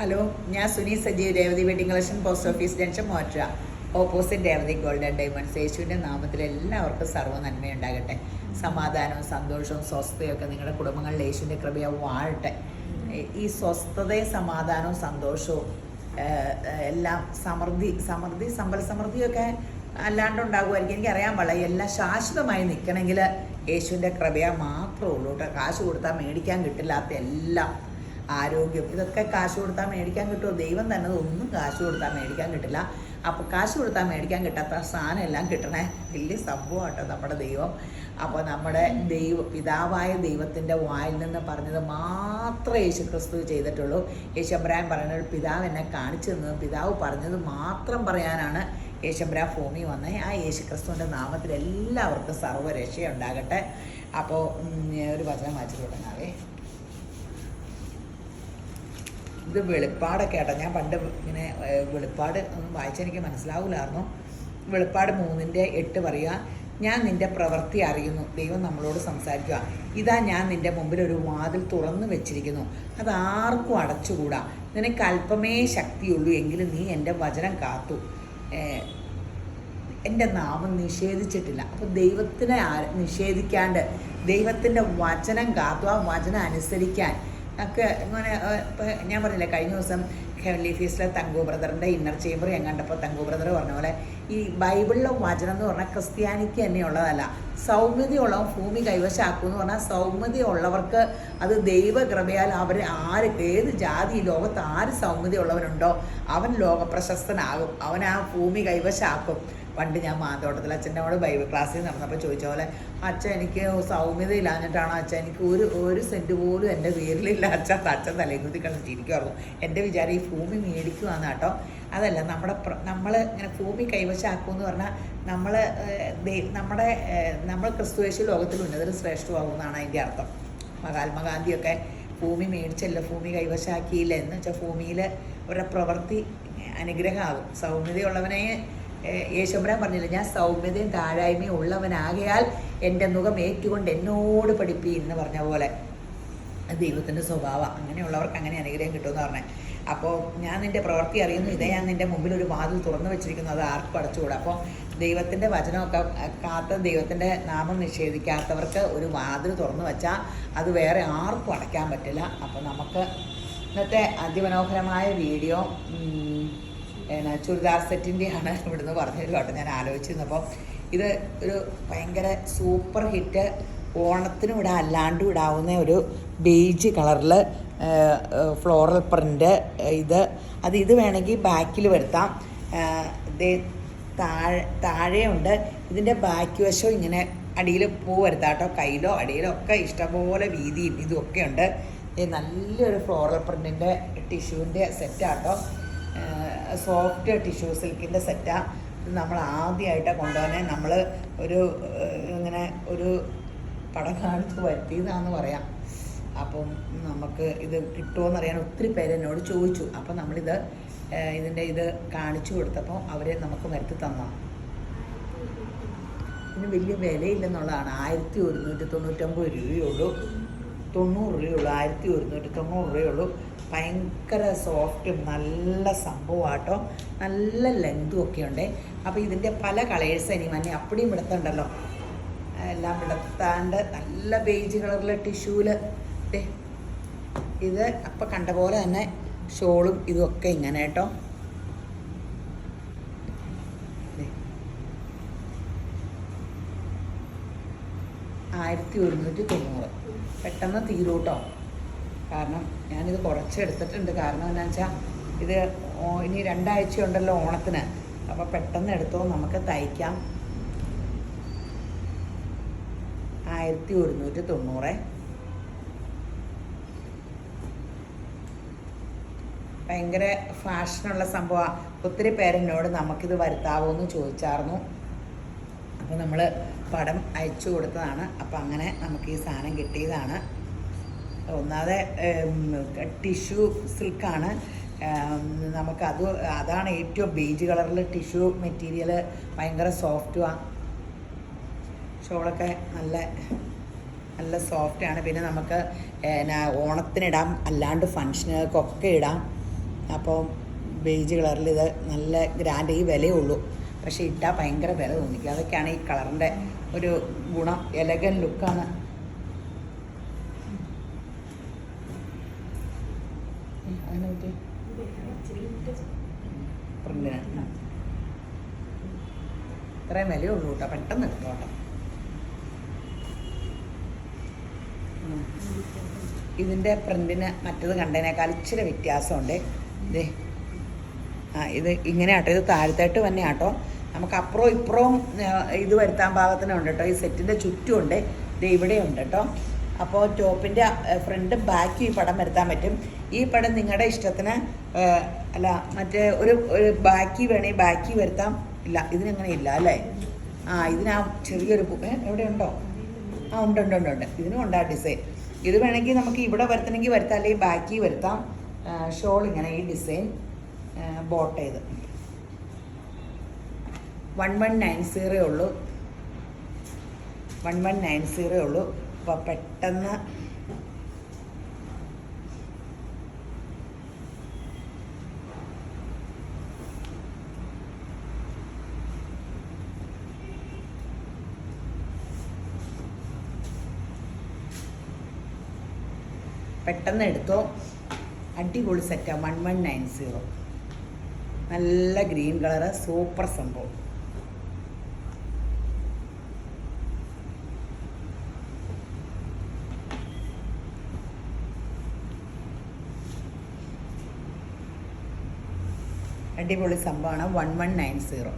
Hello, ഞാൻ Suni Sajeev, Revathi wedding collection, post office junction, മോറ്റ, opposite Revathi golden diamonds. യേശുവിൻ്റെ നാമത്തിൽ എല്ലാവർക്കും സർവ്വ നന്മയുണ്ടാകട്ടെ. സമാധാനവും സന്തോഷവും സ്വസ്ഥതയൊക്കെ നിങ്ങളുടെ കുടുംബങ്ങളിൽ യേശുവിൻ്റെ കൃപയാൽ വാഴട്ടെ. ഈ സ്വസ്ഥതയും സമാധാനവും സന്തോഷവും എല്ലാം സമ്പൽ സമൃദ്ധിയൊക്കെ അല്ലാണ്ടുണ്ടാകുമായിരിക്കും, എനിക്കറിയാൻ പാടില്ല. എല്ലാം ശാശ്വതമായി നിൽക്കണമെങ്കിൽ യേശുവിൻ്റെ കൃപയാൽ മാത്രമേ ഉള്ളൂ കേട്ടോ. കാശ് കൊടുത്താൽ മേടിക്കാൻ കിട്ടില്ലാത്ത എല്ലാം, ആരോഗ്യം, ഇതൊക്കെ കാശ് കൊടുത്താൽ മേടിക്കാൻ കിട്ടുമോ? ദൈവം തന്നെ ഒന്നും കാശ് കൊടുത്താൽ മേടിക്കാൻ കിട്ടില്ല. അപ്പോൾ കാശ് കൊടുത്താൽ മേടിക്കാൻ കിട്ടാത്ത സാധനം എല്ലാം കിട്ടണേ വലിയ സംഭവമാട്ടോ നമ്മുടെ ദൈവം. അപ്പോൾ നമ്മുടെ പിതാവായ ദൈവത്തിൻ്റെ വായിൽ നിന്ന് പറഞ്ഞത് മാത്രമേ യേശു ക്രിസ്തു ചെയ്തിട്ടുള്ളൂ. യേശുബ്രാൻ പറയുന്നത് പിതാവ് എന്നെ കാണിച്ചു തന്നത്, പിതാവ് പറഞ്ഞത് മാത്രം പറയാനാണ് യേശുബ്രാൻ ഭൂമി വന്നത്. ആ യേശു ക്രിസ്തുവിൻ്റെ നാമത്തിൽ എല്ലാവർക്കും സർവ്വരക്ഷയുണ്ടാകട്ടെ. അപ്പോൾ ഒരു വചനം വായിച്ചു തുടങ്ങാവേ. ഇത് വെളിപ്പാടൊക്കെ ആട്ടോ. ഞാൻ പണ്ട് ഇങ്ങനെ വെളിപ്പാട് ഒന്നും വായിച്ചെനിക്ക് മനസ്സിലാവില്ലായിരുന്നു. വെളിപ്പാട് 3:8 പറയുക, ഞാൻ നിൻ്റെ പ്രവൃത്തി അറിയുന്നു. ദൈവം നമ്മളോട് സംസാരിക്കുക. ഇതാ ഞാൻ നിൻ്റെ മുമ്പിൽ ഒരു വാതിൽ തുറന്നു വെച്ചിരിക്കുന്നു, അതാർക്കും അടച്ചുകൂടാ. നിനക്ക് അല്പമേ ശക്തിയുള്ളൂ, എങ്കിലും നീ എൻ്റെ വചനം കാത്തു, എൻ്റെ നാമം നിഷേധിച്ചിട്ടില്ല. അപ്പോൾ ദൈവത്തിനെ നിഷേധിക്കാണ്ട് ദൈവത്തിൻ്റെ വചനം കാത്തു, ആ വചനം അനുസരിക്കാൻ ഒക്കെ ഇങ്ങനെ. ഇപ്പോൾ ഞാൻ പറഞ്ഞില്ലേ, കഴിഞ്ഞ ദിവസം ഹെവൻലി ഫീസിലെ തങ്കു ബ്രദറിൻ്റെ ഇന്നർ ചേംബർ ഞാൻ കണ്ടപ്പോൾ തങ്കു ബ്രദർ പറഞ്ഞ പോലെ ഈ ബൈബിളിലെ വചനം എന്ന് പറഞ്ഞാൽ ക്രിസ്ത്യാനിക്ക് തന്നെയുള്ളതല്ല. സൗമ്യതയുള്ളവൻ ഭൂമി കൈവശമാക്കും എന്ന് പറഞ്ഞാൽ സൗമ്യതയുള്ളവർക്ക് അത് ദൈവകൃപയാൽ അവർ ഏത് ജാതി ലോകത്ത് ആര് സൗമ്യതയുള്ളവനുണ്ടോ അവൻ ലോകപ്രശസ്തനാകും, അവൻ ആ ഭൂമി കൈവശമാക്കും. പണ്ട് ഞാൻ മാന്തോട്ടത്തിൽ അച്ഛൻ്റെ അവിടെ ബൈബിൾ ക്ലാസ്സിൽ നടന്നപ്പോൾ ചോദിച്ച പോലെ, അച്ഛൻ എനിക്ക് സൗമ്യതയില്ലാഞ്ഞിട്ടാണോ അച്ഛൻ, എനിക്ക് ഒരു സെൻറ്റ് പോലും എൻ്റെ പേരിലില്ല അച്ഛൻ തലകുത്തി കളിച്ചിരിക്കുമായിരുന്നു. എൻ്റെ വിചാരം ഈ ഭൂമി മേടിക്കുവാന്ന് കേട്ടോ. അതല്ല, നമ്മൾ ഇങ്ങനെ ഭൂമി കൈവശമാക്കുമെന്ന് പറഞ്ഞാൽ നമ്മൾ ക്രിസ്തുവേശു ലോകത്തിൽ ഉന്നതരും ശ്രേഷ്ഠമാകുമെന്നാണ് അതിൻ്റെ അർത്ഥം. മഹാത്മാഗാന്ധിയൊക്കെ ഭൂമി മേടിച്ചല്ല, ഭൂമി കൈവശമാക്കിയില്ല എന്ന് വെച്ചാൽ ഭൂമിയിൽ അവരുടെ പ്രവൃത്തി അനുഗ്രഹമാകും. സൗമ്യതയുള്ളവനെ യേശുബ്രാൻ പറഞ്ഞില്ല, ഞാൻ സൗമ്യതയും താഴായ്മയും ഉള്ളവനാകയാൽ എൻ്റെ മുഖം ഏറ്റുകൊണ്ട് എന്നോട് പഠിപ്പി എന്ന് പറഞ്ഞ പോലെ ദൈവത്തിൻ്റെ സ്വഭാവം. അങ്ങനെയുള്ളവർക്ക് അങ്ങനെ അനുഗ്രഹം കിട്ടുമെന്ന് പറഞ്ഞത്. അപ്പോൾ ഞാൻ നിൻ്റെ പ്രവൃത്തി അറിയുന്നു, ഇതേ ഞാൻ നിൻ്റെ മുമ്പിൽ ഒരു വാതിൽ തുറന്നു വെച്ചിരിക്കുന്നു, അത് ആർക്കും അടച്ചുകൂടാ. അപ്പോൾ ദൈവത്തിൻ്റെ വചനമൊക്കെ കാത്ത് ദൈവത്തിൻ്റെ നാമം നിഷേധിക്കാത്തവർക്ക് ഒരു വാതിൽ തുറന്നു വെച്ചാൽ അത് വേറെ ആർക്കും അടയ്ക്കാൻ പറ്റില്ല. അപ്പോൾ നമുക്ക് ഇന്നത്തെ അതിമനോഹരമായ വീഡിയോ ചുരിദാർ സെറ്റിൻ്റെയാണ് ഇവിടുന്ന് പറഞ്ഞൊരു കേട്ടോ. ഞാൻ ആലോചിച്ചിരുന്നപ്പോൾ ഇത് ഒരു ഭയങ്കര സൂപ്പർ ഹിറ്റ്, ഓണത്തിനും ഇടാൻ അല്ലാണ്ടും ഇടാവുന്ന ഒരു ബേജ് കളറിൽ ഫ്ലോറൽ പ്രിൻ്റ്. ഇത് വേണമെങ്കിൽ ബാക്കിൽ വരുത്താം. താഴെയുണ്ട്. ഇതിൻ്റെ ബാക്ക് വശം ഇങ്ങനെ അടിയിൽ പൂ വരുത്താം കേട്ടോ. കയ്യിലോ അടിയിലോ ഒക്കെ ഇഷ്ടംപോലെ വീതിയും ഇതുമൊക്കെ ഉണ്ട്. നല്ലൊരു ഫ്ലോറൽ പ്രിൻറ്റിൻ്റെ ടിഷ്യൂവിൻ്റെ സെറ്റാട്ടോ. സോഫ്റ്റ് ടിഷ്യൂ സിൽക്കിൻ്റെ സെറ്റാണ്. ഇത് നമ്മൾ ആദ്യമായിട്ടാണ് കൊണ്ടുപോകാൻ നമ്മൾ ഇങ്ങനെ ഒരു പടം കാണിച്ച് വരുത്തിയതാണെന്ന് പറയാം. അപ്പം നമുക്ക് ഇത് കിട്ടുമോയെന്നറിയാൻ ഒത്തിരി പേര് എന്നോട് ചോദിച്ചു. അപ്പം നമ്മളിത് ഇത് കാണിച്ചു കൊടുത്തപ്പോൾ അവർ നമുക്ക് വരുത്തി തന്നു. ഇതിന് വലിയ വിലയില്ലെന്നുള്ളതാണ്. 1199 രൂപയുള്ളൂ, 90 രൂപയുള്ളൂ, 1190 രൂപയുള്ളൂ. ഭയങ്കര സോഫ്റ്റും നല്ല സംഭവമാട്ടോ. നല്ല ലെങ്തും ഒക്കെ ഉണ്ട്. അപ്പോൾ ഇതിൻ്റെ പല കളേഴ്സ് ഇനി മഞ്ഞ അപ്പടിയും വിടത്തുണ്ടല്ലോ, എല്ലാം വിടത്താണ്ട് നല്ല ബേജ് കളറിലെ ടിഷ്യൂവിൽ ഇത് അപ്പം കണ്ട പോലെ തന്നെ ഷോളും ഇതുമൊക്കെ ഇങ്ങനെ കേട്ടോ. 1190. പെട്ടെന്ന് തീരും കേട്ടോ. കാരണം ഞാനിത് കുറച്ചെടുത്തിട്ടുണ്ട്. കാരണം എന്താണെന്ന് വെച്ചാൽ ഇത് ഇനി 2 ആഴ്ചയുണ്ടല്ലോ ഓണത്തിന്. അപ്പോൾ പെട്ടെന്ന് എടുത്തോ, നമുക്ക് തയ്ക്കാം. 1190. ഭയങ്കര ഫാഷനുള്ള സംഭവമാണ്. ഒത്തിരി പേരെന്നോട് നമുക്കിത് വരുത്താവോ എന്ന് ചോദിച്ചായിരുന്നു. അപ്പോൾ നമ്മൾ പടം അയച്ചു കൊടുത്തതാണ്. അപ്പോൾ അങ്ങനെ നമുക്ക് ഈ സാധനം കിട്ടിയതാണ്. ഒന്നാമതെ ടിഷ്യൂ സിൽക്കാണ്. അതാണ് ഏറ്റവും ബേജ് കളറിൽ ടിഷ്യൂ മെറ്റീരിയൽ ഭയങ്കര സോഫ്റ്റുമാണ്. ഷോളൊക്കെ നല്ല സോഫ്റ്റാണ്. പിന്നെ നമുക്ക് ഓണത്തിനിടാം, അല്ലാണ്ട് ഫങ്ഷനുകൾക്കൊക്കെ ഇടാം. അപ്പോൾ ബേജ് കളറിൽ ഇത് നല്ല ഗ്രാൻഡ് ഈ വിലയുള്ളൂ, പക്ഷേ ഇട്ടാൽ ഭയങ്കര വില തോന്നിക്കും. അതൊക്കെയാണ് ഈ കളറിൻ്റെ ഒരു ഗുണം. എലഗൻ ലുക്കാണ്. അതിനെ പറ്റി പ്രിന്റിന് ഇത്രയും വിലയുള്ളൂ കേട്ടോ, പെട്ടെന്ന് കിട്ടും കേട്ടോ. ഇതിൻ്റെ പ്രിന്റിന് മറ്റത് കണ്ടതിനേക്കാൾ ഇച്ചിരി വ്യത്യാസമുണ്ട്. ഇതേ ഇത് ഇങ്ങനെ ആട്ടോ, ഇത് താഴത്തായിട്ട് തന്നെ ആട്ടോ. നമുക്ക് അപ്പുറവും ഇപ്പുറവും ഇത് വരുത്താൻ പാകത്തിനുണ്ട് കേട്ടോ. ഈ സെറ്റിൻ്റെ ചുറ്റുമുണ്ട്, ഇത് ഇവിടെ ഉണ്ട് കേട്ടോ. അപ്പോൾ ടോപ്പിൻ്റെ ഫ്രണ്ട് ബാക്കും ഈ പടം വരുത്താൻ പറ്റും. ഈ പടം നിങ്ങളുടെ ഇഷ്ടത്തിന് അല്ല മറ്റേ ഒരു ബാക്കി വേണമെങ്കിൽ ബാക്കി വരുത്താം. ഇല്ല, ഇതിനങ്ങനെ ഇല്ല അല്ലേ? ഇതിനാ ചെറിയൊരു എവിടെ ഉണ്ടോ? ഉണ്ട് ഉണ്ട് ഉണ്ട് ഉണ്ട്, ഇതിനും ഉണ്ട് ആ ഡിസൈൻ. ഇത് വേണമെങ്കിൽ നമുക്ക് ഇവിടെ വരുത്തണമെങ്കിൽ വരുത്താം, അല്ലെങ്കിൽ ബാക്കി വരുത്താം. ഷോൾ ഇങ്ങനെ ഈ ഡിസൈൻ ബോട്ട് ചെയ്ത് 1190 ഉള്ളൂ, 1190 ഉള്ളൂ. അപ്പോൾ പെട്ടെന്ന് പെട്ടെന്ന് എടുത്തോ. അടിപൊളി സെറ്റാണ്. 1190. നല്ല ഗ്രീൻ കളറ്, സൂപ്പർ സംഭവം. അടിപൊളി സംഭവമാണ്. 1190.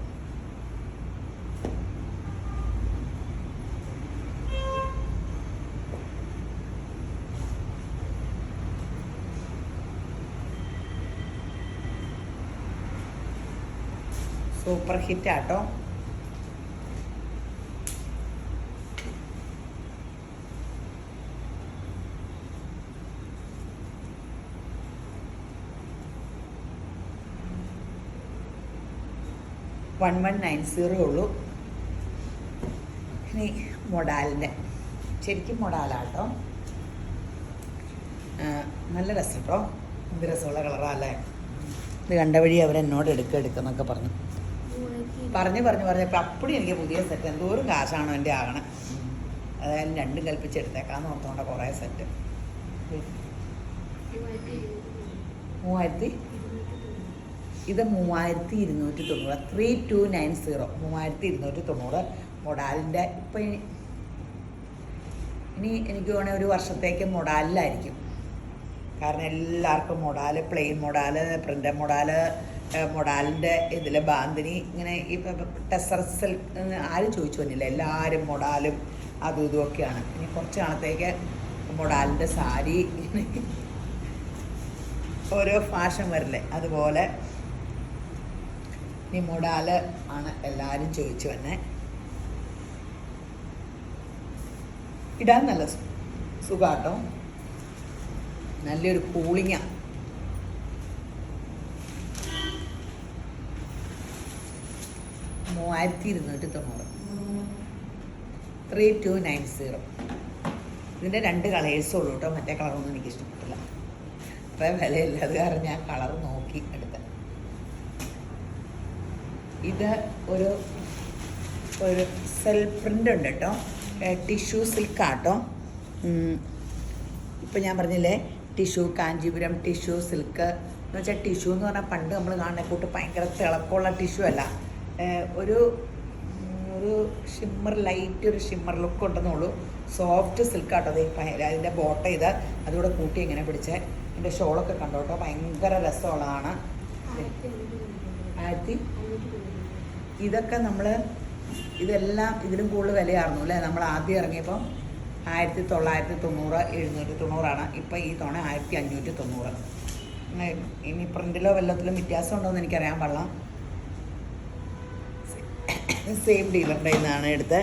സൂപ്പർ ഹിറ്റ് ആട്ടോ. $1190 ഉള്ളൂ. ഇനി മൊഡാലിൻ്റെ, ശരിക്കും മൊഡാലാട്ടോ. നല്ല രസം കേട്ടോ, എന്ത് രസമുള്ള കളറാല്ലേ. ഇത് കണ്ട വഴി അവരെന്നോട് എടുക്കുന്നൊക്കെ പറഞ്ഞു പറഞ്ഞപ്പോൾ അപ്പടി എനിക്ക് പുതിയ സെറ്റ് എന്തോരം കാശാണോ എൻ്റെ ആകണം. അതായാലും രണ്ടും കൽപ്പിച്ചെടുത്തേക്കാന്ന് ഓർത്തോണ്ട കുറേ സെറ്റ്. 3000, ഇത് 3290, 3290, 3290 മൊഡാലിൻ്റെ. ഇപ്പം ഇനി എനിക്ക് തോന്നുന്നത് ഒരു വർഷത്തേക്ക് മൊഡാലിലായിരിക്കും. കാരണം എല്ലാവർക്കും മൊഡാല്, പ്ലെയിൻ മൊഡാല്, പ്രിൻ്റ് മൊഡാലിൻ്റെ ഇതിൽ ബാന്തിനി ഇങ്ങനെ ഈ ടെസർ സിൽക്ക് ആരും ചോദിച്ചു വന്നില്ല. എല്ലാവരും മൊഡാലും അതും ഇതുമൊക്കെയാണ്. ഇനി കുറച്ച് നാളത്തേക്ക് മൊഡാലിൻ്റെ സാരി ഓരോ ഫാഷൻ വരില്ലേ, അതുപോലെ ഇനി മൊഡാല് ആണ് എല്ലാവരും ചോദിച്ചു വന്നെ. ഇടാൻ നല്ല സുഖാട്ടോ, നല്ലൊരു കൂളിങ്ങാണ്. $3290, 3290. ഇതിൻ്റെ 2 കളേഴ്സും ഉള്ളൂ കേട്ടോ. മറ്റേ കളറൊന്നും എനിക്ക് ഇഷ്ടപ്പെട്ടില്ല, അത്ര വിലയില്ല. അത് കാരണം ഞാൻ കളർ നോക്കി എടുത്ത. ഇത് ഒരു സെൽഫ് പ്രിൻ്റ് ഉണ്ട് കേട്ടോ, ടിഷ്യൂ സിൽക്കാട്ടോ. ഇപ്പം ഞാൻ പറഞ്ഞില്ലേ ടിഷ്യൂ, കാഞ്ചീപുരം ടിഷ്യൂ സിൽക്ക് എന്ന് വെച്ചാൽ ടിഷ്യൂ എന്ന് പറഞ്ഞാൽ പണ്ട് നമ്മൾ കാണുന്ന കൂട്ട് ഭയങ്കര തിളക്കമുള്ള ടിഷ്യൂ അല്ല, ഒരു ഷിമ്മർ, ലൈറ്റ് ഒരു ഷിമ്മർ ലുക്ക് ഉണ്ടെന്നുള്ളൂ. സോഫ്റ്റ് സിൽക്കാട്ടോ. അതിൻ്റെ ബോട്ട ചെയ്ത് അതുകൂടെ കൂട്ടി എങ്ങനെ പിടിച്ച് എൻ്റെ ഷോളൊക്കെ കണ്ടോട്ടോ, ഭയങ്കര രസമുള്ളതാണ്. ഇതൊക്കെ നമ്മൾ ഇതെല്ലാം ഇതിലും കൂടുതൽ വിലയായിരുന്നു അല്ലേ. നമ്മൾ ആദ്യം ഇറങ്ങിയപ്പോൾ 1990, 790 ഇപ്പം ഈ തവണ 1590. ഇനി പ്രിൻറ്റിലോ വല്ലത്തിലും വ്യത്യാസം ഉണ്ടോ എന്ന് എനിക്കറിയാൻ പാടില്ല. സെയിം ഡീലറിൻ്റെ നിന്നാണ് എടുത്ത്.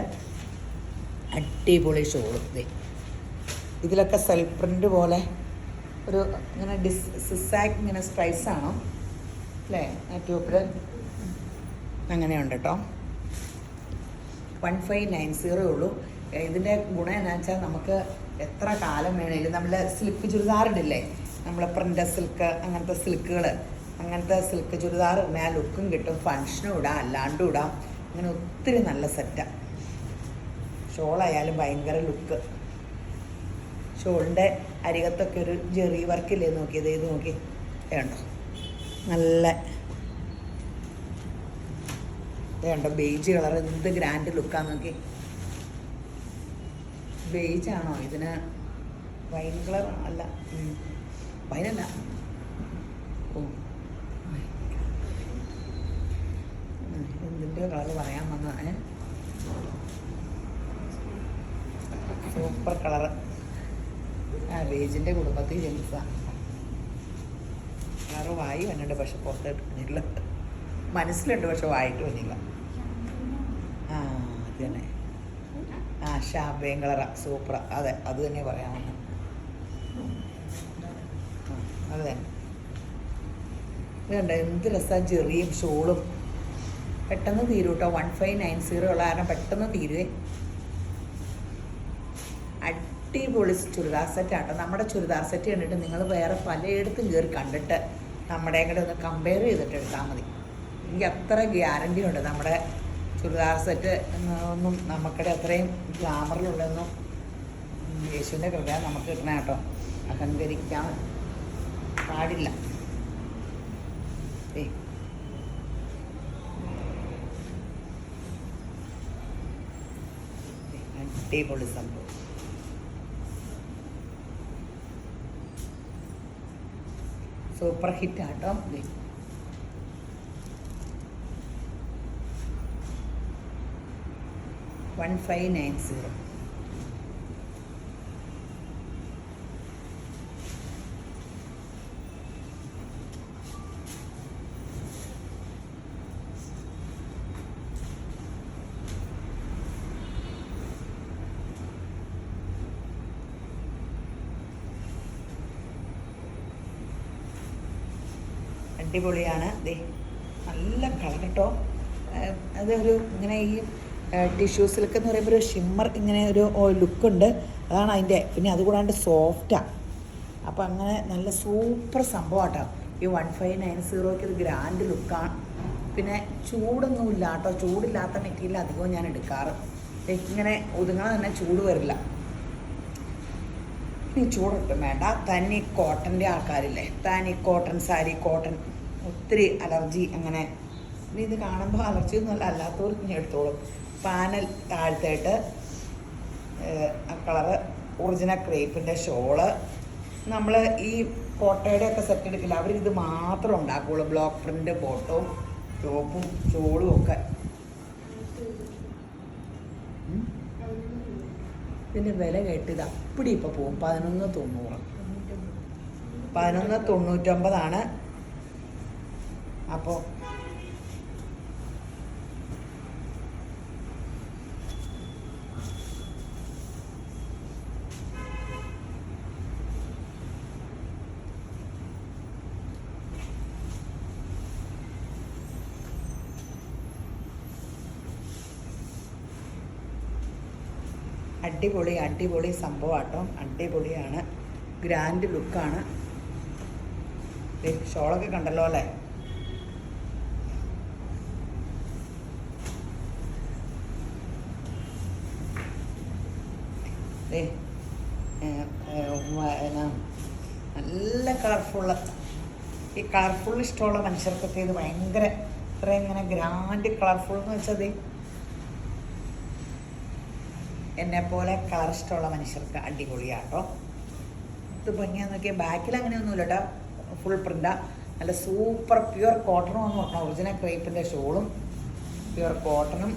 അടിപൊളി ഷോൾ. ഇതിലൊക്കെ സെൽഫ് പ്രിൻ്റ് പോലെ ഒരു ഇങ്ങനെ സിസാക്ക് ഇങ്ങനെ സ്ട്രൈസാണോ അല്ലേ ട്യൂബിൽ, അങ്ങനെയുണ്ട് കേട്ടോ. 1590 ഉള്ളൂ. ഇതിൻ്റെ ഗുണം എന്നാ വെച്ചാൽ നമുക്ക് എത്ര കാലം വേണേലും നമ്മൾ സ്ലിപ്പ് ചുരിദാറിടില്ലേ, നമ്മൾ പ്രിൻ്റ് സിൽക്ക് അങ്ങനത്തെ സിൽക്കുകൾ അങ്ങനത്തെ സിൽക്ക് ചുരിദാർ ഇടുന്ന ആ ലുക്കും കിട്ടും. ഫങ്ഷനും ഇടാം, അല്ലാണ്ടും ഇടാം. അങ്ങനെ ഒത്തിരി നല്ല സെറ്റാണ്. ഷോളായാലും ഭയങ്കര ലുക്ക്. ഷോളിൻ്റെ അരികത്തൊക്കെ ഒരു ജെറി വർക്കില്ലേ, നോക്കിയത് ഇത് നോക്കി വേണ്ടോ, നല്ല വേണ്ട ബേജ് കളർ, എന്ത് ഗ്രാൻഡ് ലുക്കാന്ന് നോക്കി. ബേജാണോ ഇതിന്? വൈൻ കളർ അല്ല, വൈനല്ല, ഓ എന്തിൻ്റെ കളർ പറയാൻ വന്നതാണ്. Super colour. ആ ബേജിൻ്റെ കുടുംബത്തിൽ ജനിച്ചതാണ്. കളറ് വായി വന്നിട്ട് പക്ഷെ പുറത്തോട്ട് വന്നില്ല. മനസ്സിലുണ്ട് പക്ഷെ വായിട്ട് വന്നില്ല. ആ അത് തന്നെ, ആ ഷാമ്പയിൻ കളറാ, സൂപ്പറാ. അതെ അത് തന്നെ പറയാൻ വന്നത്. അത് തന്നെ ഇതുണ്ട്, എന്ത് രസമാണ്. ചെറിയും ഷോളും പെട്ടെന്ന് തീരും കേട്ടോ. 1590 ഉള്ള കാരണം പെട്ടെന്ന് തീരുവേ. അടിപൊളി ചുരിദാർ സെറ്റാട്ടോ. നമ്മുടെ ചുരിദാർ സെറ്റ് കണ്ടിട്ട് നിങ്ങൾ വേറെ പലയിടത്തും കയറി കണ്ടിട്ട് നമ്മുടെ കൂടെ ഒന്ന് കമ്പയർ ചെയ്തിട്ട് എടുത്താൽ മതി. എനിക്ക് അത്ര ഗ്യാരണ്ടി ഉണ്ട് നമ്മുടെ ചുരിദാർ സെറ്റ് ഒന്നും നമുക്കിടെ അത്രയും ഗ്ലാമറിലുള്ളതൊന്നും യേശുവിൻ്റെ കൃപ നമുക്ക് കിട്ടണം കേട്ടോ. അഹങ്കരിക്കാൻ പാടില്ല. അടിപൊളി സംഭവം. സൂപ്പർ ഹിറ്റ് ആട്ടോ. 1590. അടിപൊളിയാണ്. ദേ നല്ല കളർ കേട്ടോ. അതൊരു ഇങ്ങനെ ഈ ടിഷ്യൂ സിൽക്ക് എന്ന് പറയുമ്പോൾ ഒരു ഷിമ്മർ ഇങ്ങനെ ഒരു ലുക്കുണ്ട്. അതാണ് അതിൻ്റെ. പിന്നെ അതുകൂടാണ്ട് സോഫ്റ്റാണ്. അപ്പോൾ അങ്ങനെ നല്ല സൂപ്പർ സംഭവം കേട്ടോ. ഈ 1590 ഇത് ഗ്രാൻഡ് ലുക്കാണ്. പിന്നെ ചൂടൊന്നുമില്ല കേട്ടോ. ചൂടില്ലാത്ത മെറ്റീരിയൽ അധികവും ഞാൻ എടുക്കാറ്. ഇങ്ങനെ ഒതുങ്ങണ തന്നെ ചൂട് വരില്ല. ഇനി ചൂടൊട്ടും വേണ്ട. തനി കോട്ടൻ്റെ ആൾക്കാരില്ലേ, തനി കോട്ടൺ സാരി, കോട്ടൺ ഒത്തിരി അലർജി അങ്ങനെ. ഇനി ഇത് കാണുമ്പോൾ അലർജി ഒന്നുമല്ല, അല്ലാത്തവർക്ക് ഞാൻ എടുത്തോളും. പാനൽ താഴ്ത്തായിട്ട് ആ കളറ് ഒറിജിനൽ ക്രേപ്പിൻ്റെ ഷോള്. നമ്മൾ ഈ കോട്ടയുടെ ഒക്കെ സെറ്റ് എടുക്കില്ല, അവരിത് മാത്രം ഉണ്ടാക്കുകയുള്ളൂ. ബ്ലോക്ക് പ്രിൻ്റ് ബോട്ടവും ടോപ്പും ഷോളും ഒക്കെ. ഇതിൻ്റെ വില കേട്ടിത് അപ്പടി ഇപ്പോൾ പോകും. 1190. 1199 അപ്പോൾ അടിപൊളി അടിപൊളി സംഭവമാട്ടോ. അടിപൊളിയാണ്, ഗ്രാൻഡ് ലുക്കാണ്. ഷോളൊക്കെ കണ്ടല്ലോ അല്ലേ. നല്ല കളർഫുള്ള്. ഈ കളർഫുൾ ഇഷ്ടമുള്ള മനുഷ്യർക്കൊക്കെ ഇത് ഭയങ്കര ഇത്രയും ഇങ്ങനെ ഗ്രാൻഡ് കളർഫുൾ എന്ന് വെച്ചത് എന്നെപ്പോലെ കളർ ഇഷ്ടമുള്ള മനുഷ്യർക്ക് അടിപൊളിയാട്ടോ. ഇത് ഭംഗിയാന്ന് നോക്കിയാൽ ബാക്കിൽ അങ്ങനെയൊന്നുമില്ല കേട്ടോ. ഫുൾ പ്രിൻ്റാ. നല്ല സൂപ്പർ പ്യുവർ കോട്ടണും എന്ന് പറഞ്ഞാൽ ഒറിജിനൽ ക്രേപ്പിൻ്റെ ഷോളും പ്യുവർ കോട്ടണും.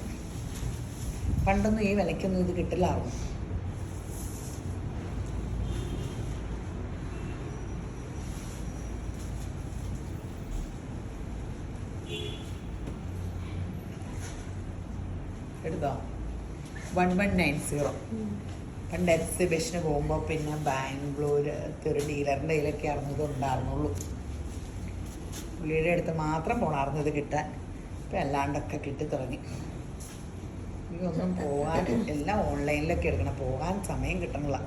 പണ്ടൊന്നും ഈ വിലയ്ക്കൊന്നും ഇത് കിട്ടില്ലായിരുന്നു. എടുത്തോ. 1190. പണ്ട് എക്സിബിഷന് പോകുമ്പോൾ പിന്നെ ബാംഗ്ലൂർ ഒരു ഡീലറിൻ്റെ കയ്യിലൊക്കെ ആയിരുന്നു ഉണ്ടായിരുന്നുള്ളൂ. പുള്ളിയുടെ അടുത്ത് മാത്രം പോണായിരുന്നു ഇത് കിട്ടാൻ. ഇപ്പം അല്ലാണ്ടൊക്കെ കിട്ടി തുടങ്ങി. ഇതൊന്നും പോകാൻ എല്ലാം ഓൺലൈനിലൊക്കെ എടുക്കണം. പോകാൻ സമയം കിട്ടണില്ല.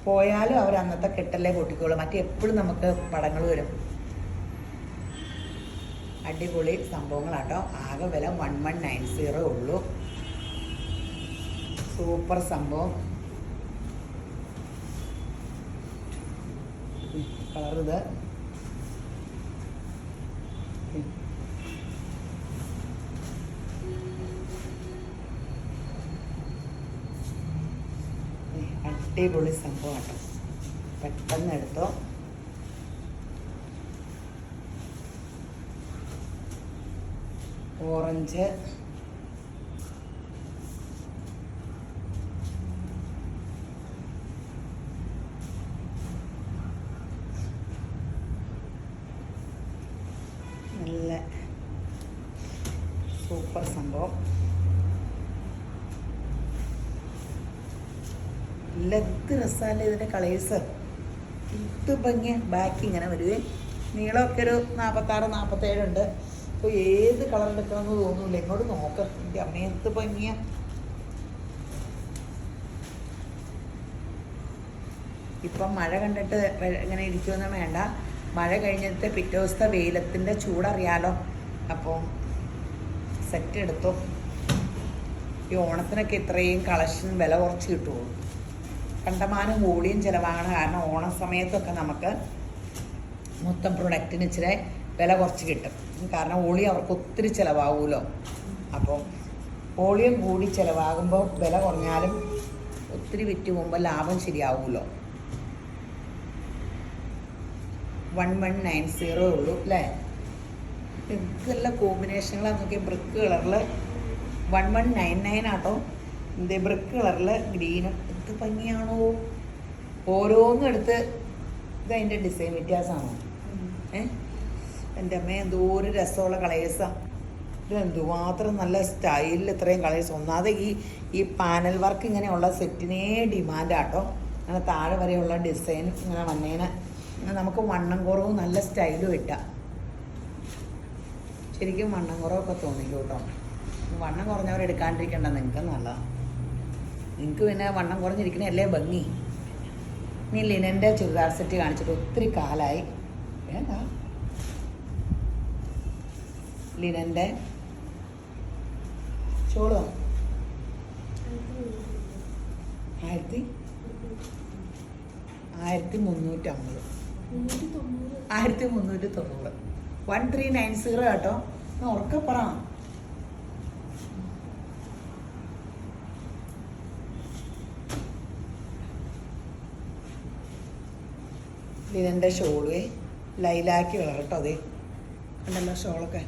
പോയാലും അവർ അന്നത്തെ കെട്ടല്ലേ പൊട്ടിക്കോളൂ. മറ്റേ എപ്പോഴും നമുക്ക് പടങ്ങൾ വരും. അടിപൊളി സംഭവങ്ങളാട്ടോ. ആകെ വില 1190 ഉള്ളൂ. സൂപ്പർ സംഭവം. കളറിത് അടിപൊളി സംഭവമാട്ടോ. പെട്ടെന്ന് എടുത്തോ. ഓറഞ്ച്, നല്ല സൂപ്പർ സംഭവം. എന്ത് രസമല്ലേ ഇതിൻ്റെ കളേഴ്സ്. ഇത് ഭംഗി. ബാക്ക് ഇങ്ങനെ വരുവേ. നീളമൊക്കെ ഒരു 46-47 ഉണ്ട്. അപ്പോൾ ഏത് കളർ എടുക്കണമെന്ന് തോന്നൂല. ഇങ്ങോട്ട് നോക്കാം. എൻ്റെ അമ്മയത്ത് ഭംഗിയ. ഇപ്പം മഴ കണ്ടിട്ട് ഇങ്ങനെ ഇരിക്കുമെന്ന് വേണ്ട. മഴ കഴിഞ്ഞിട്ട് പിറ്റേ ദിവസത്തെ വെയിലത്തിൻ്റെ ചൂടറിയാലോ. അപ്പോൾ സെറ്റ് എടുത്തു. ഈ ഓണത്തിനൊക്കെ ഇത്രയും കളക്ഷൻ വില കുറച്ച് കിട്ടുള്ളൂ. കണ്ടമാനം കൂടിയും ചിലവാകണം. കാരണം ഓണ സമയത്തൊക്കെ നമുക്ക് മൊത്തം പ്രൊഡക്റ്റിന് ഇച്ചിരി വില കുറച്ച് കിട്ടും. കാരണം ഓളി അവർക്ക് ഒത്തിരി ചിലവാകുമല്ലോ. അപ്പോൾ ഓളിയും കൂടി ചിലവാകുമ്പോൾ വില കുറഞ്ഞാലും ഒത്തിരി വിറ്റ് പോകുമ്പോൾ ലാഭം ശരിയാവുമല്ലോ. 1190 ഉള്ളൂ അല്ലേ. ഇതെല്ലാം കോമ്പിനേഷനുകളാണ് നോക്കിയ. ബ്രിക്ക് കളറിൽ 1199 ആട്ടോ. ഇത് ബ്രിക്ക് കളറിൽ ഗ്രീനും. എന്ത് ഭംഗിയാണോ. ഓരോന്നും എടുത്ത് ഇതതിൻ്റെ ഡിസൈൻ വ്യത്യാസമാണോ. എൻ്റെ അമ്മ എന്തോ ഒരു രസമുള്ള കളേഴ്സാണ്. ഇത് എന്തുമാത്രം നല്ല സ്റ്റൈലിൽ ഇത്രയും കളേഴ്സ്. ഒന്നാമത് ഈ പാനൽ വർക്ക് ഇങ്ങനെയുള്ള സെറ്റിനേ ഡിമാൻഡാട്ടോ. അങ്ങനെ താഴെ വരെയുള്ള ഡിസൈൻ ഇങ്ങനെ വന്നേന് നമുക്ക് വണ്ണം കുറവും നല്ല സ്റ്റൈലും ഇട്ടാം. ശരിക്കും വണ്ണം കുറവൊക്കെ തോന്നിക്കും കേട്ടോ. വണ്ണം കുറഞ്ഞവരെടുക്കാണ്ടിരിക്കേണ്ട. നിങ്ങൾക്ക് നല്ലതാണ്. നിങ്ങൾക്ക് പിന്നെ വണ്ണം കുറഞ്ഞിരിക്കണല്ലേ ഭംഗി. നീ ലിനൻ്റെ ചുരിദാർ സെറ്റ് കാണിച്ചിട്ട് ഒത്തിരി കാലമായി. വേണ്ട. ലിനൻ്റെ ഷോളോ 1350. 1390. 1390 കേട്ടോ. ഉറക്കെ പറ. ലിനൻ്റെ ഷോള് ലൈലാക്കി കളർ കേട്ടോ. അതെ കണ്ടല്ലോ ഷോളൊക്കെ.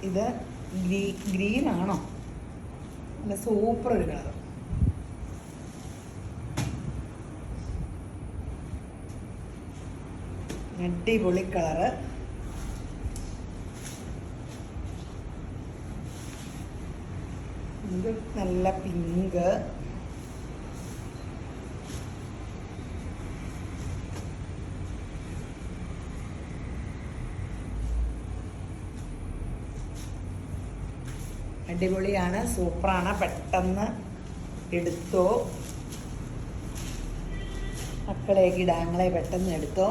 ഇത് ഗ്രീനാണോ. നല്ല സൂപ്പർ ഒരു കളർ. അടിപൊളി കളറ്. ഇത് നല്ല പിങ്ക്. അടിപൊളിയാണ്. സൂപ്പറാണ്. പെട്ടെന്ന് എടുത്തോ. മക്കളെ കിടാങ്ങളെ പെട്ടെന്ന് എടുത്തോ.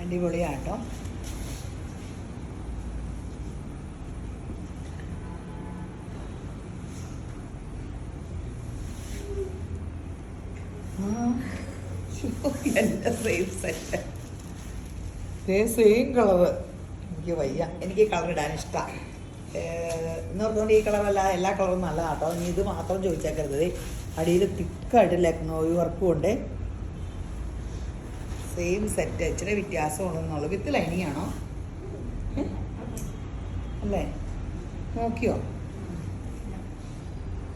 അടിപൊളിയാട്ടോ. എൻ്റെ സെയിം കളറ്. എനിക്ക് വയ്യ. എനിക്ക് കളർ ഇടാൻ ഇഷ്ടമാണ്. എന്നോർത്തുകൊണ്ട് ഈ കളറല്ല, എല്ലാ കളറും നല്ലതാട്ടോ. ഇനി ഇത് മാത്രം ചോദിച്ചേക്കരുത്. അടിയിൽ തിക്കായിട്ട് ലക്നോയി വർക്കും ഉണ്ട്. Same set. ഇച്ചിരി വ്യത്യാസമാണെന്നുള്ളൂ. വിത്ത് ലൈനിങ് ആണോ അല്ലേ? നോക്കിയോ?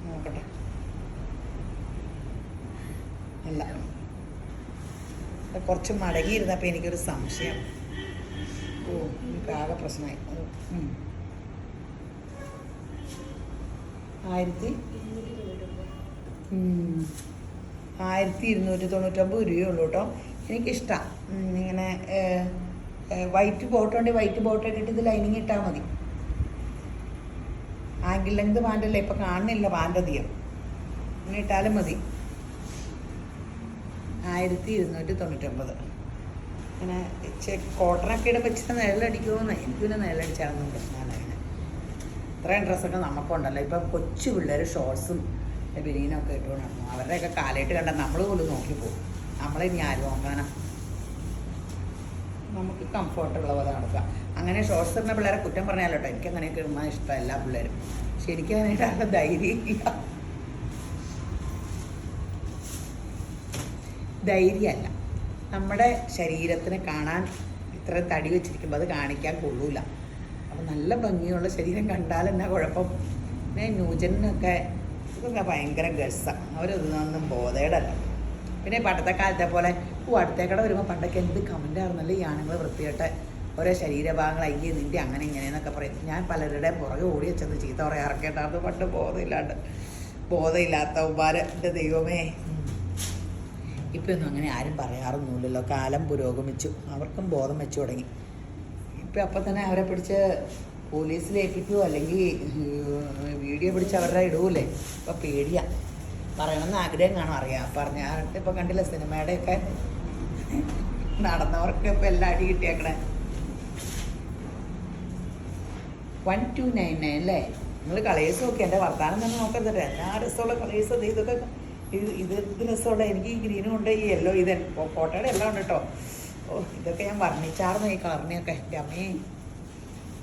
നോക്കട്ടെ. അല്ല, കുറച്ച് മടങ്ങിയിരുന്നപ്പോൾ എനിക്കൊരു സംശയം. ഓ, എനിക്ക് ആകെ പ്രശ്നമായി. 1299 രൂപയുള്ളൂ കേട്ടോ. എനിക്കിഷ്ടമാണ് ഇങ്ങനെ വൈറ്റ് ബോട്ടം ഉണ്ടെങ്കിൽ വൈറ്റ് ബോട്ടം ഇട്ടിട്ട് ഇത് ലൈനിങ് ഇട്ടാൽ മതി. ആങ്കിൾ ലെങ്ത് പാൻ്റല്ലേ ഇപ്പം കാണുന്നില്ല പാൻ്റ് അധികം, ഇങ്ങനെ ഇട്ടാലും മതി. 1299. ഇങ്ങനെ കോട്ടണൊക്കെ ഇടുമ്പോൾ വെച്ചിട്ട് നിഴലടിക്കുമെന്ന് എനിക്ക് പിന്നെ നിഴലടിച്ചാലൊന്നും പ്രശ്നമല്ല. ഇങ്ങനെ ഇത്രയും ഡ്രസ്സൊക്കെ നമുക്കുണ്ടല്ലോ. ഇപ്പം കൊച്ചു പിള്ളേർ ഷോർട്സും ബിനീനൊക്കെ ഇട്ടുകൊണ്ടാണ് അവരുടെയൊക്കെ കാലായിട്ട് കണ്ടാൽ നമ്മൾ പോലും നോക്കിപ്പോകും. നമ്മളെ ഇനി ആരും നോക്കാനാ, നമുക്ക് കംഫർട്ടുള്ള പോലെ നടക്കാം. അങ്ങനെ ഷോർട്സ് ഇടുന്ന പിള്ളേരെ കുറ്റം പറഞ്ഞാലോ കേട്ടോ, എനിക്ക് അങ്ങനെയൊക്കെ ഇടുന്ന ഇഷ്ടം എല്ലാ പിള്ളേരും. ശരിക്കും അതിനായിട്ട് ആരുടെ ധൈര്യമല്ല. നമ്മുടെ ശരീരത്തിന് കാണാൻ ഇത്ര തടി വെച്ചിരിക്കുമ്പോൾ അത് കാണിക്കാൻ കൊള്ളൂല. അപ്പം നല്ല ഭംഗിയുള്ള ശരീരം കണ്ടാൽ എന്നാ കുഴപ്പം. പിന്നെ ന്യൂജനൊക്കെ ഇതൊക്കെ ഭയങ്കര ഗൾസാണ്, അവരൊന്നും ബോധേടല്ല. പിന്നെ പണ്ടത്തെ കാലത്തെ പോലെ അടുത്തേക്കടെ വരുമ്പോൾ പണ്ടൊക്കെ എന്ത് കമൻ്റ് ആയിരുന്നല്ലോ ഈ ആണുങ്ങൾ വൃത്തിയായിട്ട് ഓരോ ശരീരഭാഗങ്ങൾ അയ്യേ നിൻ്റെ അങ്ങനെ ഇങ്ങനെയെന്നൊക്കെ പറയും. ഞാൻ പലരുടെ പുറകെ ഓടി വെച്ചെന്ന് ചീത്ത പറയാറൊക്കെയായിട്ടായിരുന്നു പണ്ട്. ബോധമില്ലാത്തവന്മാർ എൻ്റെ ദൈവമേ. ഇപ്പം ഒന്നും അങ്ങനെ ആരും പറയാറൊന്നുമില്ലല്ലോ. കാലം പുരോഗമിച്ചു, അവർക്കും ബോധം വെച്ചു തുടങ്ങി. ഇപ്പം അപ്പം തന്നെ അവരെ പിടിച്ച് പോലീസിൽ ഏൽപ്പിക്കുമോ അല്ലെങ്കിൽ വീഡിയോ പിടിച്ച് അവരുടെ ഇടൂലേ. ഇപ്പം പേടിയാണ്, പറയണമെന്ന് ആഗ്രഹം കാണും. അറിയാം പറഞ്ഞാൽ ഇപ്പം കണ്ടില്ല സിനിമയുടെയൊക്കെ നടന്നവർക്ക് ഇപ്പം എല്ലാം അടി കിട്ടിയേക്കണേ. 1299 അല്ലേ? നിങ്ങൾ കളേഴ്സ് നോക്കി, എൻ്റെ വർത്താനം തന്നെ നോക്കരുത്. എല്ലാ രസമുള്ള കളേഴ്സ് ഇതൊക്കെ ഇത് രസമുള്ള. എനിക്ക് ഈ ഗ്രീനും ഉണ്ട്, ഈ യെല്ലോ, ഇത് ഫോട്ടോയുടെ എല്ലാം ഉണ്ട് കേട്ടോ. ഓ ഇതൊക്കെ ഞാൻ വർണ്ണിച്ചാർന്നു ഈ കളറിനെയൊക്കെ. എൻ്റെ അമ്മയെ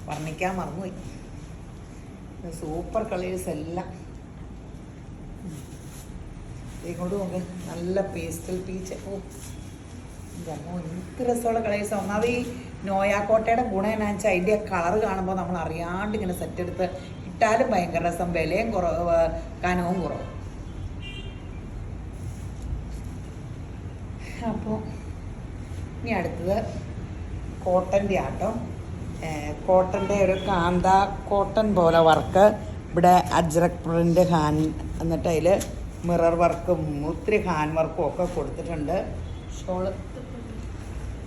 വർണ്ണിക്കാൻ മറന്നുപോയി. സൂപ്പർ കളേഴ്സ് എല്ലാം. ഇങ്ങോട്ട് നോക്ക്, നല്ല പേസ്റ്റൽ പീച്ച്. ഓ അമ്മോ എന്ത് രസമുള്ള കളേഴ്സ്. ഒന്നാമത് ഈ നോയാക്കോട്ടയുടെ ഗുണം എന്നാ വെച്ചാൽ അതിൻ്റെ കളറ് കാണുമ്പോൾ നമ്മൾ അറിയാണ്ട് ഇങ്ങനെ സെറ്റ് എടുത്ത് ഇട്ടാലും ഭയങ്കര രസം. വിലയും കുറവ്, കനവും കുറവ്. അപ്പോൾ ഇനി അടുത്തത് കോട്ടൻ്റെ ആട്ടോ. കോട്ടൻ്റെ ഒരു കാന്ത കോട്ടൺ പോലെ വർക്ക്. ഇവിടെ അജ്രക് പ്രിൻ്റ് ഹാൻഡ്, എന്നിട്ട് അതിൽ മിറർ വർക്കും ഒത്തിരി ഹാൻഡ് വർക്കും ഒക്കെ കൊടുത്തിട്ടുണ്ട്. ഷോള്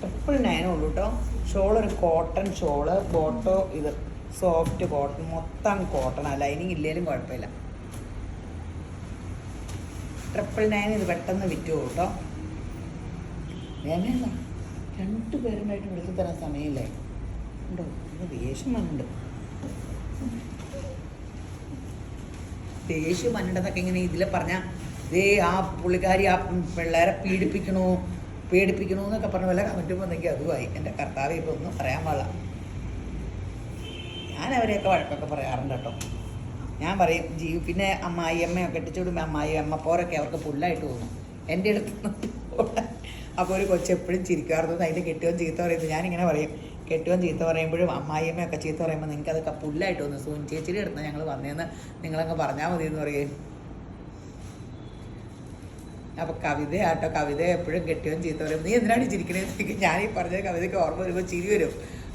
999 ഉള്ളൂ കേട്ടോ. ഷോളൊരു കോട്ടൺ ഷോള്, ബോട്ടോ ഇത് സോഫ്റ്റ് കോട്ടൺ, മൊത്തം കോട്ടണാണ്. ലൈനിങ് ഇല്ലേലും കുഴപ്പമില്ല. 999 ഇത് പെട്ടെന്ന് വിറ്റു കേട്ടോ. വേമേല 2 പേരുണ്ടായിട്ട് വിളിച്ചു തരാൻ സമയമില്ലേ ഉണ്ടോ? ദേഷ്യം വന്നിട്ടുണ്ട്, ദേഷ്യം വന്നിട്ടെന്നൊക്കെ ഇങ്ങനെ ഇതിൽ പറഞ്ഞാൽ ആ പുള്ളിക്കാരി ആ പിള്ളേരെ പീഡിപ്പിക്കണു എന്നൊക്കെ പറഞ്ഞ വല്ല കമൻറ്റും വന്നെങ്കിൽ അതുമായി. എൻ്റെ കർത്താവ് ഇപ്പോൾ ഒന്നും പറയാൻ പാടില്ല. ഞാൻ അവരെയൊക്കെ വഴക്കൊക്കെ പറയാറുണ്ട് കേട്ടോ. ഞാൻ പറയും പിന്നെ അമ്മായിയമ്മയൊക്കെ ഇട്ടിച്ചു വിടുമ്പോൾ അമ്മപ്പോരൊക്കെ അവർക്ക് പുല്ലായിട്ട് തോന്നും എൻ്റെ അടുത്ത്. അപ്പോൾ ഒരു കൊച്ചെപ്പോഴും ചിരിക്കാറുണ്ട്. അതിൻ്റെ കെട്ടുവൻ ചീത്ത പറയുന്നത് ഞാനിങ്ങനെ പറയും. കെട്ടുവൻ ചീത്ത പറയുമ്പോഴും അമ്മായിയമ്മയൊക്കെ ചീത്ത പറയുമ്പോൾ നിങ്ങൾക്ക് അതൊക്കെ പുല്ലായിട്ട് തോന്നും. സൂൻ ചേച്ചിയുടെ അടുത്ത് ഞങ്ങൾ വന്നതെന്ന് നിങ്ങളങ്ങ് പറഞ്ഞാൽ മതി എന്ന് പറയും. അപ്പോൾ കവിതയാട്ടോ, കവിത എപ്പോഴും കെട്ടിയവൻ ചീത്ത പറയും. നീ എന്തിനാണ് ചിരിക്കണേന്ന് ഞാനീ പറഞ്ഞ കവിതയ്ക്ക് ഓർമ്മ വരുമ്പോൾ ചിരി വരും.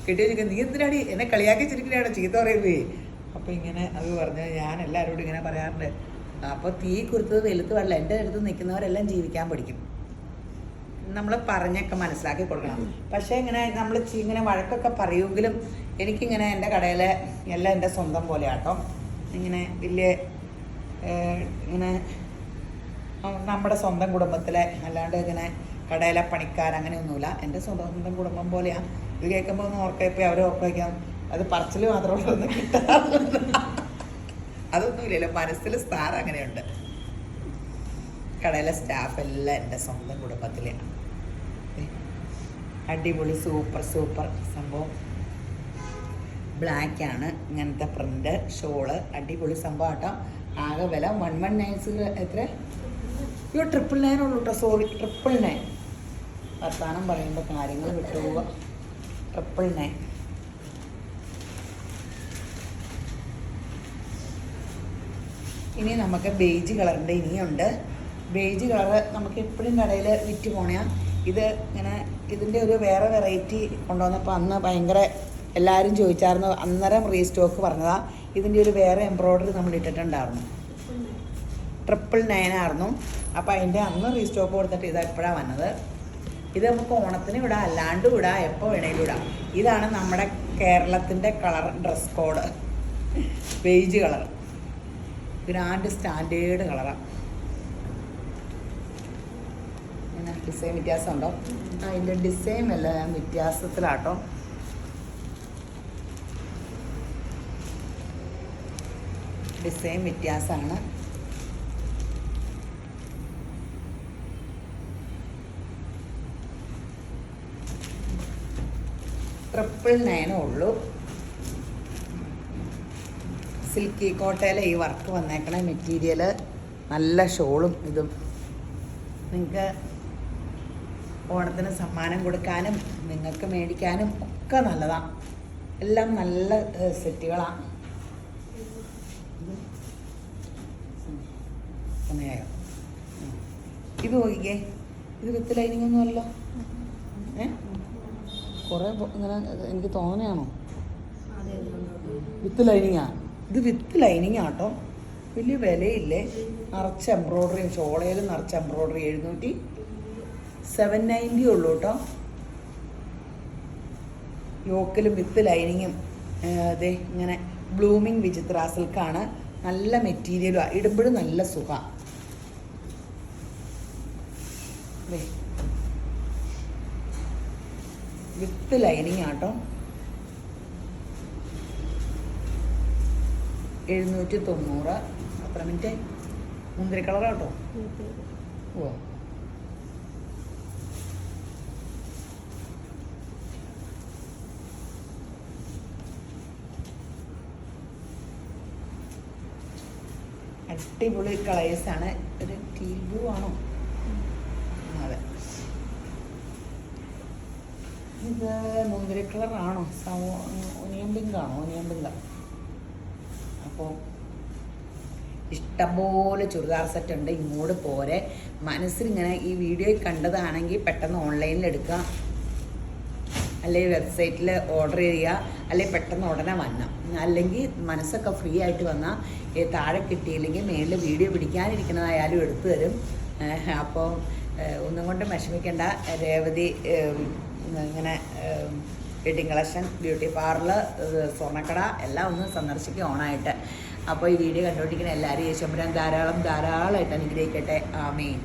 കെട്ടിയവൻ ചിരിക്കുന്നത് നീ എന്തിനാണ് എന്നെ കളിയാക്കി ചിരിക്കണേണോ ചീത്ത പറയുമ്പേ. അപ്പോൾ ഇങ്ങനെ അത് പറഞ്ഞ് ഞാൻ എല്ലാവരോടും ഇങ്ങനെ പറയാറുണ്ട്. അപ്പോൾ തീ കുരുത്തത് വെളുത്ത് പാടില്ല. എൻ്റെ അടുത്ത് നിൽക്കുന്നവരെല്ലാം ജീവിക്കാൻ പഠിക്കും. നമ്മൾ പറഞ്ഞൊക്കെ മനസ്സിലാക്കി കൊടുക്കണം. പക്ഷേ ഇങ്ങനെ നമ്മൾ ഇങ്ങനെ വഴക്കൊക്കെ പറയുമെങ്കിലും എനിക്കിങ്ങനെ എൻ്റെ കടയിലെ എല്ലാം എൻ്റെ സ്വന്തം പോലെയാട്ടോ. ഇങ്ങനെ വലിയ ഇങ്ങനെ നമ്മുടെ സ്വന്തം കുടുംബത്തിലെ, അല്ലാണ്ട് ഇങ്ങനെ കടയിലെ പണിക്കാർ അങ്ങനെയൊന്നുമില്ല. എൻ്റെ സ്വന്തം കുടുംബം പോലെയാണ്. ഇത് കേൾക്കുമ്പോൾ ഒന്ന് ഓർക്കപ്പോൾ അവർ ഓർക്കും അത് പറച്ചിൽ മാത്രമേ ഒന്നും കിട്ടാറുള്ളൂ. അതൊന്നുമില്ലല്ലോ, മനസ്സിൽ സ്ഥാനം അങ്ങനെയുണ്ട്. കടയിലെ സ്റ്റാഫ് എല്ലാം എൻ്റെ സ്വന്തം കുടുംബത്തിലെയാണ്. അടിപൊളി സൂപ്പർ സംഭവം. ബ്ലാക്കാണ് ഇങ്ങനത്തെ പ്രിൻ്റ് ഷോള്. അടിപൊളി സംഭവം കേട്ടോ. ആകെ വില 119 എത്ര? 999 ഉള്ളൂ കേട്ടോ. സോറി 999. വർത്താനം പറയുമ്പോൾ കാര്യങ്ങൾ വിട്ടുപോവുക. 999. ഇനി നമുക്ക് ബേജ് കളറിൻ്റെ ഇനിയുണ്ട്. ബേജ് കളറ് നമുക്ക് എപ്പോഴും കടയിൽ വിറ്റ് പോണയാ. ഇത് ഇങ്ങനെ ഇതിൻ്റെ ഒരു വേറെ വെറൈറ്റി കൊണ്ടുവന്നപ്പോൾ അന്ന് ഭയങ്കര എല്ലാവരും ചോദിച്ചായിരുന്നു. അന്നേരം റീസ്റ്റോക്ക് പറഞ്ഞതാണ്. ഇതിൻ്റെ ഒരു വേറെ എംബ്രോയ്ഡറി നമ്മൾ ഇട്ടിട്ടുണ്ടായിരുന്നു, 999 ആയിരുന്നു. അപ്പോൾ അതിൻ്റെ അന്ന് റീസ്റ്റോക്ക് കൊടുത്തിട്ട് ഇതാ ഇപ്പോഴാണ് വന്നത്. ഇത് നമുക്ക് ഓണത്തിന് ഇടാം, അല്ലാണ്ടും ഇടാം, എപ്പോൾ വേണേലും ഇടാം. ഇതാണ് നമ്മുടെ കേരളത്തിൻ്റെ colour dress code, beige colour, grand standard കളറാണ്. അങ്ങനെ ഡിസൈൻ വ്യത്യാസമുണ്ടോ? അതിൻ്റെ ഡിസൈൻ എല്ലാം വ്യത്യാസത്തിലാട്ടോ. ഡിസൈൻ വ്യത്യാസമാണ്. $999 ഉള്ളൂ. സിൽക്കി കോട്ടയിലെ ഈ വർക്ക് വന്നേക്കണ മെറ്റീരിയൽ, നല്ല ഷോളും ഇതും നിങ്ങൾക്ക് ഓണത്തിന് സമ്മാനം കൊടുക്കാനും നിങ്ങൾക്ക് മേടിക്കാനും ഒക്കെ നല്ലതാണ്. എല്ലാം നല്ല സെറ്റുകളാണ്. സമയമായോ? ഇത് നോക്കിക്കേ, ഇത് വിത്ത് ലൈനിങ് ഒന്നുമല്ലോ. കുറേ ഇങ്ങനെ എനിക്ക് തോന്നുകയാണോ വിത്ത് ലൈനിങ്ങാ? ഇത് വിത്ത് ലൈനിങ് ആട്ടോ, വലിയ വിലയില്ലേ. നിറച്ച എംബ്രോയ്ഡറി, ഷോളയിലും നിറച്ച എംബ്രോയ്ഡറി. 790 ഉള്ളൂ കേട്ടോ. യോക്കിലും വിത്ത് ലൈനിങ്ങും. അതെ, ഇങ്ങനെ ബ്ലൂമിങ് വിചിത്ര സിൽക്കാണ്. നല്ല മെറ്റീരിയലുമാണ്, ഇടുമ്പോഴും നല്ല സുഖമാണ്. വിത്ത് ലൈനിങ് ആട്ടോ. 790. അത്ര മിനിറ്റ് മുന്തിരി കളറാട്ടോ. ഓ, അടിപൊളി കളേഴ്സാണ്. ഒരു ടീൽ ബ്ലൂ ആണോ? അതെ, ഇത് മുന്തിരി കളറാണോ? ഒനിയൻ പിങ്ക് ആണോ? ഒനിയൻ പിങ്ക. അപ്പോൾ ഇഷ്ടംപോലെ ചുരിദാർ സെറ്റ് ഉണ്ട്. ഇങ്ങോട്ട് പോരെ. മനസ്സിലിങ്ങനെ ഈ വീഡിയോയിൽ കണ്ടതാണെങ്കിൽ പെട്ടെന്ന് ഓൺലൈനിൽ എടുക്കുക, അല്ലെങ്കിൽ വെബ്സൈറ്റിൽ ഓർഡർ ചെയ്യുക, അല്ലെങ്കിൽ പെട്ടെന്ന് ഉടനെ വന്നാൽ, അല്ലെങ്കിൽ മനസ്സൊക്കെ ഫ്രീ ആയിട്ട് വന്നാൽ താഴെ കിട്ടിയില്ലെങ്കിൽ മേളിൽ വീഡിയോ പിടിക്കാനിരിക്കുന്നതായാലും എടുത്തു തരും. അപ്പോൾ ഒന്നും കൊണ്ടും വിഷമിക്കേണ്ട. രേവതി ഇങ്ങനെ വെഡിങ് കളക്ഷൻ, ബ്യൂട്ടി പാർലർ, സ്വർണ്ണക്കട എല്ലാം ഒന്ന് സന്ദർശിക്കുക ഓണായിട്ട്. അപ്പോൾ ഈ വീഡിയോ കണ്ടുകൊണ്ടിരിക്കുന്ന എല്ലാവരും യേശുമ്പരാൻ ധാരാളമായിട്ട് അനുഗ്രഹിക്കട്ടെ. ആമേൻ.